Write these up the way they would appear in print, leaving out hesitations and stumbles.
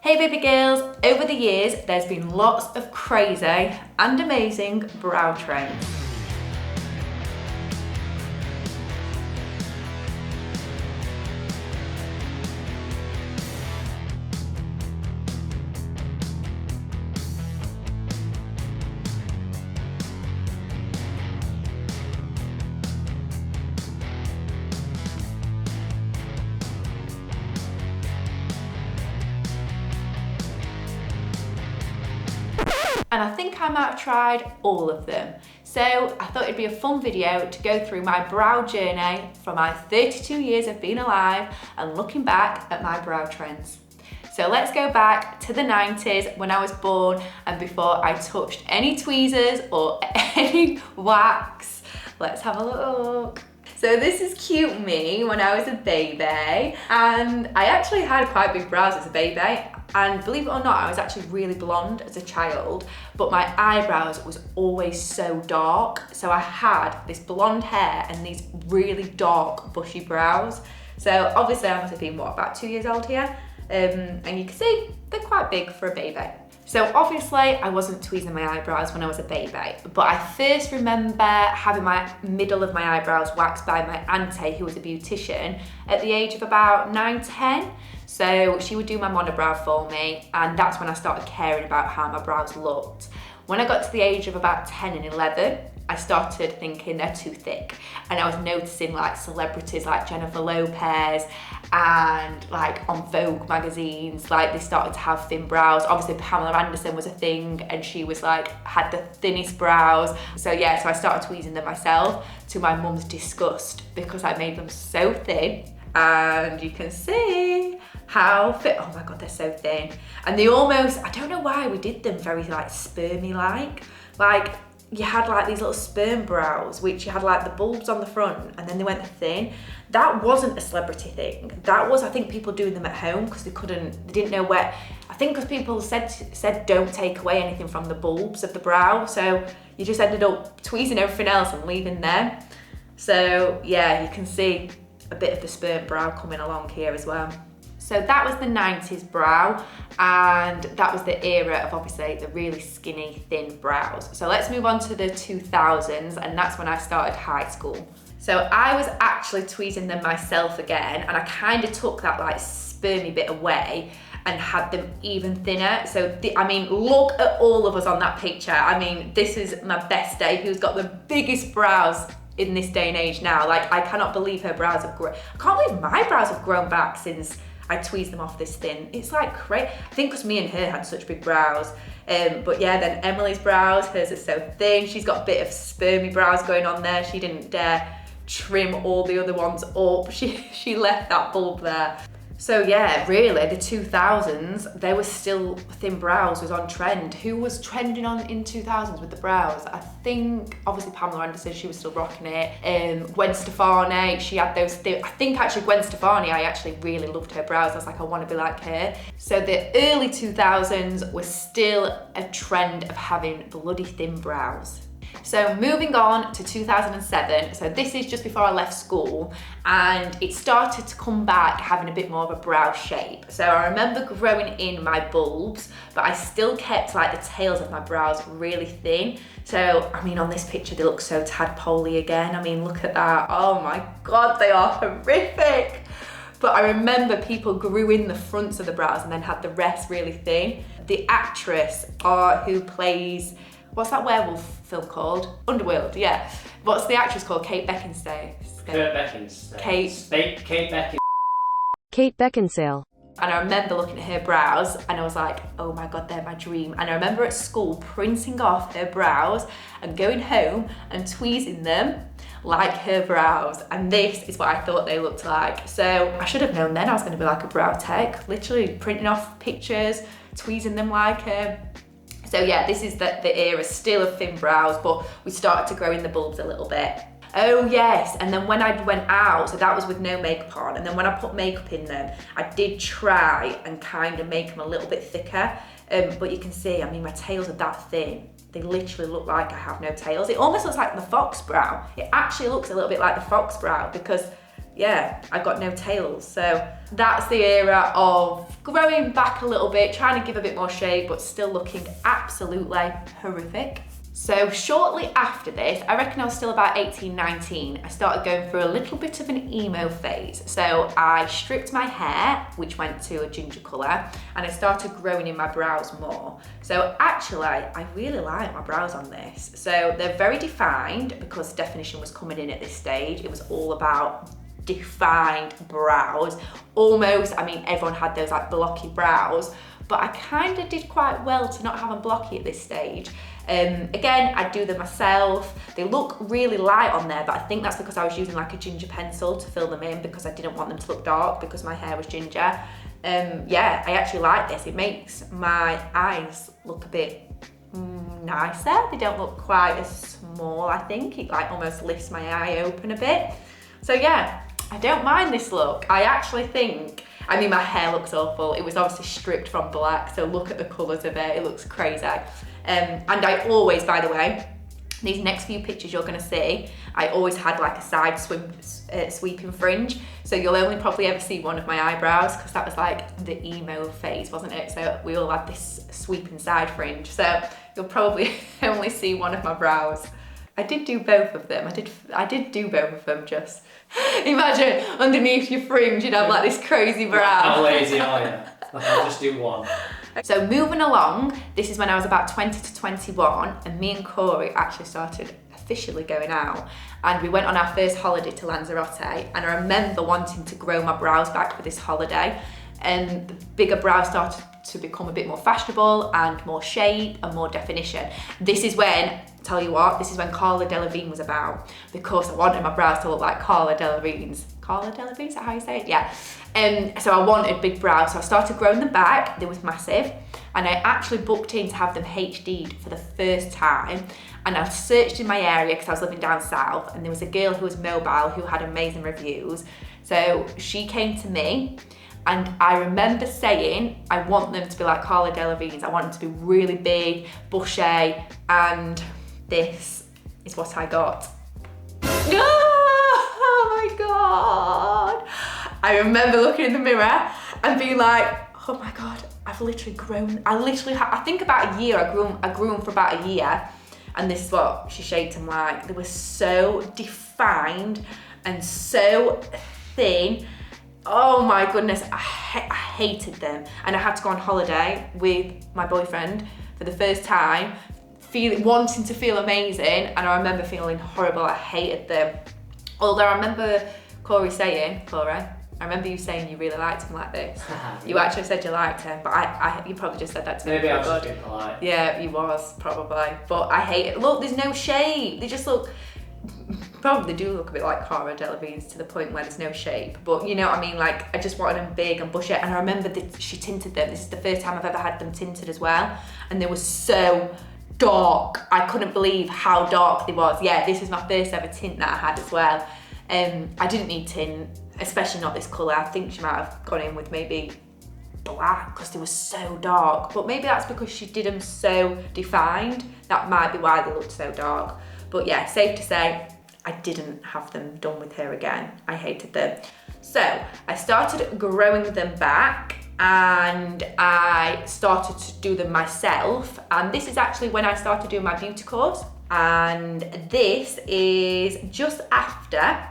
Hey baby girls, over the years there's been lots of crazy and amazing brow trends. And I think I might have tried all of them. So I thought it'd be a fun video to go through my brow journey for my 32 years of being alive and looking back at my brow trends. So let's go back to the 90s when I was born and before I touched any tweezers or any wax. Let's have a look. So this is cute me when I was a baby, and I actually had quite big brows as a baby, and believe it or not, I was actually really blonde as a child, but my eyebrows was always so dark. So I had this blonde hair and these really dark bushy brows. So obviously I must have been, what, about 2 years old here? And you can see they're quite big for a baby. So obviously I wasn't tweezing my eyebrows when I was a baby, but I first remember having my middle of my eyebrows waxed by my auntie, who was a beautician, at the age of about 9, 10. So she would do my monobrow for me, and that's when I started caring about how my brows looked. When I got to the age of about 10 and 11, I started thinking they're too thick, and I was noticing like celebrities like Jennifer Lopez and like on Vogue magazines, like they started to have thin brows. Obviously Pamela Anderson was a thing, and she was like, had the thinnest brows. So yeah, so I started tweezing them myself, to my mum's disgust, because I made them so thin. And you can see how fit, oh my God, they're so thin. And they almost, I don't know why we did them very like spermy-like. Like you had like these little sperm brows, which you had like the bulbs on the front and then they went thin. That wasn't a celebrity thing. That was, I think, people doing them at home because they didn't know where. I think because people said don't take away anything from the bulbs of the brow. So you just ended up tweezing everything else and leaving them. So yeah, you can see a bit of the sperm brow coming along here as well. So that was the 90s brow, and that was the era of obviously the really skinny, thin brows. So let's move on to the 2000s, and that's when I started high school. So I was actually tweezing them myself again, and I kind of took that like spermy bit away and had them even thinner. So I mean, look at all of us on that picture. I mean, this is my best day, who's got the biggest brows in this day and age now. Like, I cannot believe her brows have grown. I can't believe my brows have grown back since I tweezed them off this thin. It's like crazy. I think because me and her had such big brows. But yeah, then Emily's brows, hers are so thin. She's got a bit of spermy brows going on there. She didn't dare trim all the other ones up. She left that bulb there. So yeah, really, the 2000s, there was still thin brows was on trend. Who was trending on in 2000s with the brows? I think, obviously Pamela Anderson, she was still rocking it. Gwen Stefani, she had those thin, I think actually Gwen Stefani, I actually really loved her brows. I was like, I want to be like her. So the early 2000s was still a trend of having bloody thin brows. So moving on to 2007, so this is just before I left school, and it started to come back having a bit more of a brow shape. So I remember growing in my bulbs, but I still kept like the tails of my brows really thin. So, I mean, on this picture, they look so tadpoley again. I mean, look at that. Oh my God, they are horrific. But I remember people grew in the fronts of the brows and then had the rest really thin. The actress who plays, what's that werewolf film called? Underworld, yeah. What's the actress called? Kate Beckinsale. Kate Beckinsale. And I remember looking at her brows and I was like, oh my God, they're my dream. And I remember at school printing off her brows and going home and tweezing them like her brows. And this is what I thought they looked like. So I should have known then I was gonna be like a brow tech, literally printing off pictures, tweezing them like her. So yeah, this is the era still of thin brows, but we started to grow in the bulbs a little bit. Oh yes, and then when I went out, so that was with no makeup on, and then when I put makeup in them, I did try and kind of make them a little bit thicker, but you can see, I mean, my tails are that thin. They literally look like I have no tails. It almost looks like the fox brow. It actually looks a little bit like the fox brow because yeah, I got no tails. So that's the era of growing back a little bit, trying to give a bit more shape, but still looking absolutely horrific. So shortly after this, I reckon I was still about 18, 19, I started going through a little bit of an emo phase. So I stripped my hair, which went to a ginger colour, and I started growing in my brows more. So actually, I really like my brows on this. So they're very defined because definition was coming in at this stage. It was all about defined brows. Almost, I mean, everyone had those like blocky brows, but I kind of did quite well to not have them blocky at this stage. Again, I do them myself. They look really light on there, but I think that's because I was using like a ginger pencil to fill them in because I didn't want them to look dark because my hair was ginger. Yeah, I actually like this. It makes my eyes look a bit nicer. They don't look quite as small, I think. It like almost lifts my eye open a bit. So yeah, I don't mind this look. I actually think, I mean, my hair looks awful. It was obviously stripped from black, so look at the colours of it. It looks crazy. And I always, by the way, these next few pictures you're gonna see, I always had like a side sweeping fringe. So you'll only probably ever see one of my eyebrows because that was like the emo phase, wasn't it? So we all had this sweeping side fringe. So you'll probably only see one of my brows. I did do both of them. I did do both of them. Just imagine underneath your fringe you'd have like this crazy brow. How lazy are you? Like, I'll just do one. So moving along, this is when I was about 20 to 21, and me and Corey actually started officially going out, and we went on our first holiday to Lanzarote, and I remember wanting to grow my brows back for this holiday, and the bigger brows started to become a bit more fashionable and more shape and more definition. This is when, tell you what, this is when Cara Delevingne was about, because I wanted my brows to look like Cara Delevingne's. Cara Delevingne, is that how you say it? Yeah. So I wanted big brows, so I started growing them back. They was massive, and I actually booked in to have them HD'd for the first time. And I searched in my area because I was living down south, and there was a girl who was mobile who had amazing reviews. So she came to me, and I remember saying, I want them to be like Cara Delevingne's. I want them to be really big, bushy, and this is what I got. Oh my God. I remember looking in the mirror and being like, oh my God, I've literally grown. I think about a year, I grew them for about a year, and this is what she shaped them like. They were so defined and so thin. Oh my goodness, I hated them. And I had to go on holiday with my boyfriend for the first time, wanting to feel amazing, and I remember feeling horrible. I hated them. Although I remember Corey, I remember you saying you really liked him like this. You actually said you liked him, but you probably just said that to me. Maybe I was just being polite. Yeah, you was, probably. But I hate it. Look, there's no shape. They just look, probably do look a bit like Cara Delevingne's to the point where there's no shape. But you know what I mean? Like, I just wanted them big and bushy. And I remember that she tinted them. This is the first time I've ever had them tinted as well. And they were so dark. I couldn't believe how dark they was. Yeah, this was my first ever tint that I had as well. I didn't need tint, especially not this colour. I think she might have gone in with maybe black because they were so dark. But maybe that's because she did them so defined. That might be why they looked so dark. But yeah, safe to say, I didn't have them done with her again. I hated them. So I started growing them back, and I started to do them myself. And this is actually when I started doing my beauty course. And this is just after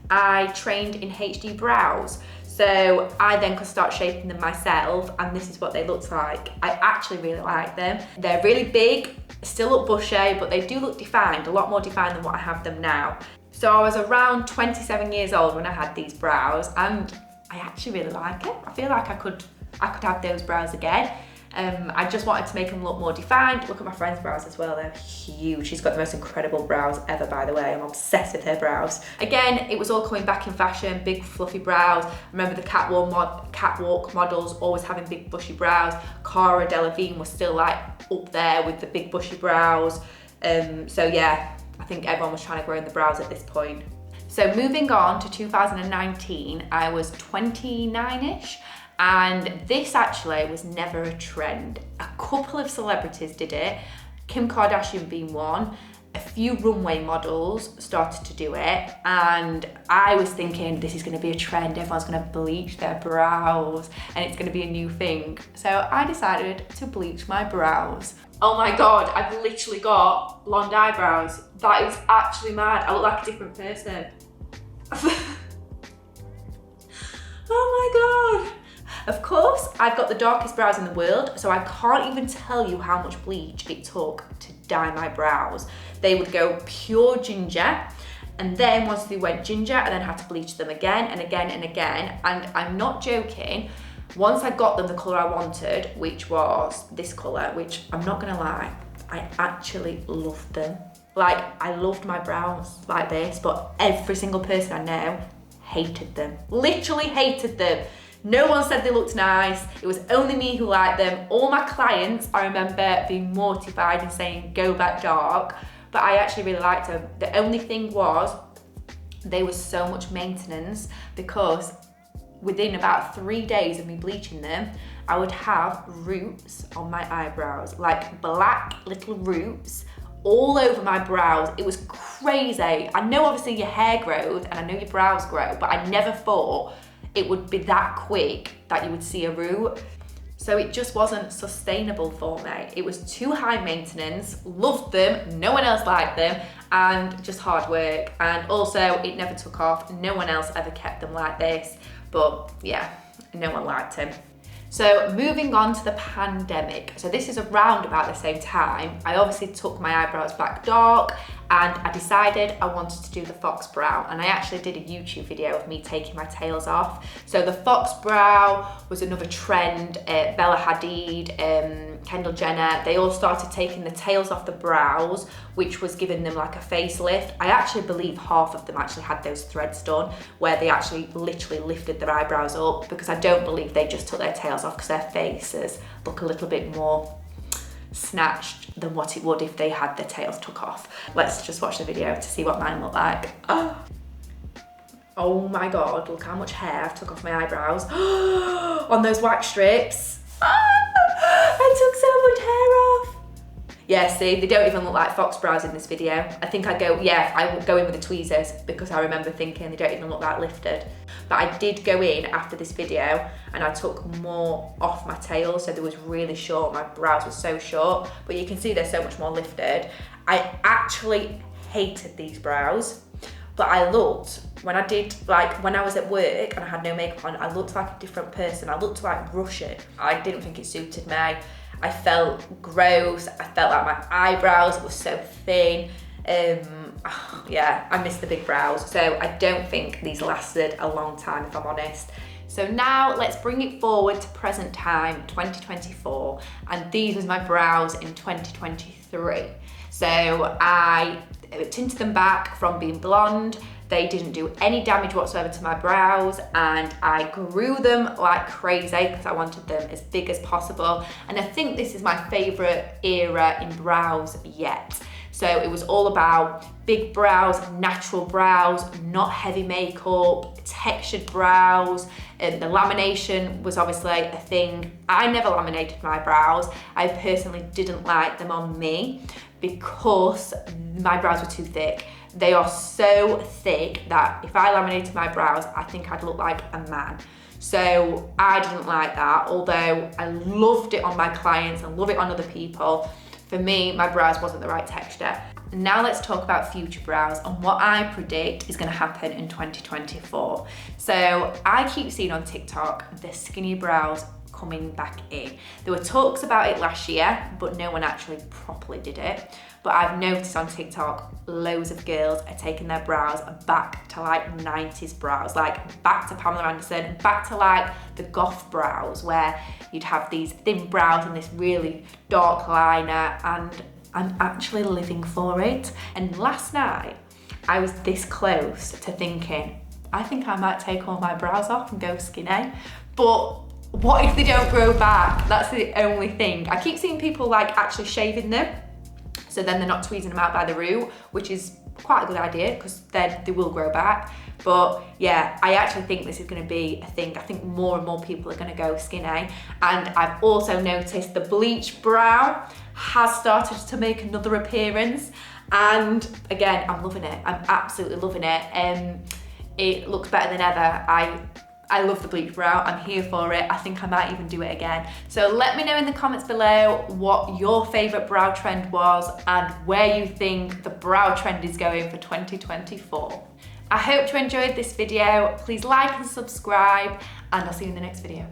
I trained in HD brows. So I then could start shaping them myself, and this is what they looked like. I actually really like them. They're really big, still look bushy, but they do look defined, a lot more defined than what I have them now. So I was around 27 years old when I had these brows, and I actually really like it. I feel like I could have those brows again. I just wanted to make them look more defined. Look at my friend's brows as well, they're huge. She's got the most incredible brows ever, by the way. I'm obsessed with her brows. Again, it was all coming back in fashion, big fluffy brows. I remember the catwalk models always having big bushy brows. Cara Delevingne was still like up there with the big bushy brows. So yeah, I think everyone was trying to grow in the brows at this point. So moving on to 2019, I was 29-ish. And this actually was never a trend. A couple of celebrities did it, Kim Kardashian being one. a few runway models started to do it, and I was thinking this is going to be a trend, everyone's going to bleach their brows and it's going to be a new thing. So I decided to bleach my brows. Oh my god, I've literally got blonde eyebrows. That is actually mad. I look like a different person. Oh my god. Of course, I've got the darkest brows in the world, so I can't even tell you how much bleach it took to dye my brows. They would go pure ginger, and then once they went ginger, I then had to bleach them again and again and again. And I'm not joking, once I got them the colour I wanted, which was this colour, which I'm not gonna lie, I actually loved them. Like, I loved my brows like this, but every single person I know hated them. Literally hated them. No one said they looked nice. It was only me who liked them. All my clients, I remember being mortified and saying, go back dark, but I actually really liked them. The only thing was, they were so much maintenance, because within about 3 days of me bleaching them, I would have roots on my eyebrows, like black little roots all over my brows. It was crazy. I know obviously your hair grows and I know your brows grow, but I never thought it would be that quick that you would see a root. So it just wasn't sustainable for me. It was too high maintenance, loved them, no one else liked them, and just hard work. And also it never took off. No one else ever kept them like this. But yeah, no one liked him. So moving on to the pandemic. So this is around about the same time. I obviously took my eyebrows back dark, and I decided I wanted to do the fox brow, and I actually did a YouTube video of me taking my tails off. So the fox brow was another trend. Bella Hadid, Kendall Jenner, they all started taking the tails off the brows, which was giving them like a facelift. I actually believe half of them actually had those threads done, where they actually literally lifted their eyebrows up, because I don't believe they just took their tails off, because their faces look a little bit more snatched than what it would if they had their tails took off. Let's just watch the video to see what mine look like. Oh my god, look how much hair I've took off my eyebrows on those wax strips. I took so much hair off. Yeah, see, they don't even look like fox brows in this video. I think I go in with the tweezers, because I remember thinking they don't even look that lifted. But I did go in after this video and I took more off my tail, so they was really short. My brows were so short, but you can see they're so much more lifted. I actually hated these brows, but I looked, when I was at work and I had no makeup on, I looked like a different person. I looked like Russian. I didn't think it suited me. I felt gross. I felt like my eyebrows were so thin. Yeah, I miss the big brows. So I don't think these lasted a long time, if I'm honest. So now let's bring it forward to present time, 2024. And these was my brows in 2023. So I tinted them back from being blonde. They didn't do any damage whatsoever to my brows, and I grew them like crazy because I wanted them as big as possible. And I think this is my favorite era in brows yet. So it was all about big brows, natural brows, not heavy makeup, textured brows, and the lamination was obviously a thing. I never laminated my brows. I personally didn't like them on me because my brows were too thick. They are so thick that if I laminated my brows, I think I'd look like a man. So I didn't like that, although I loved it on my clients and love it on other people. For me, my brows wasn't the right texture. Now let's talk about future brows and what I predict is going to happen in 2024. So I keep seeing on TikTok the skinny brows coming back in. There were talks about it last year, but no one actually properly did it. But I've noticed on TikTok, loads of girls are taking their brows back to like 90s brows, like back to Pamela Anderson, back to like the goth brows, where you'd have these thin brows and this really dark liner, and I'm actually living for it. And last night, I was this close to thinking, I think I might take all my brows off and go skinny. But what if they don't grow back? That's the only thing. I keep seeing people like actually shaving them, so then they're not tweezing them out by the root, which is quite a good idea because then they will grow back. But yeah, I actually think this is going to be a thing. I think more and more people are going to go skinny. And I've also noticed the bleach brow. has started to make another appearance. And again, I'm loving it. I'm absolutely loving it. It looks better than ever. I love the bleach brow. I'm here for it. I think I might even do it again. So let me know in the comments below what your favorite brow trend was and where you think the brow trend is going for 2024. I hope you enjoyed this video. Please like and subscribe, and I'll see you in the next video.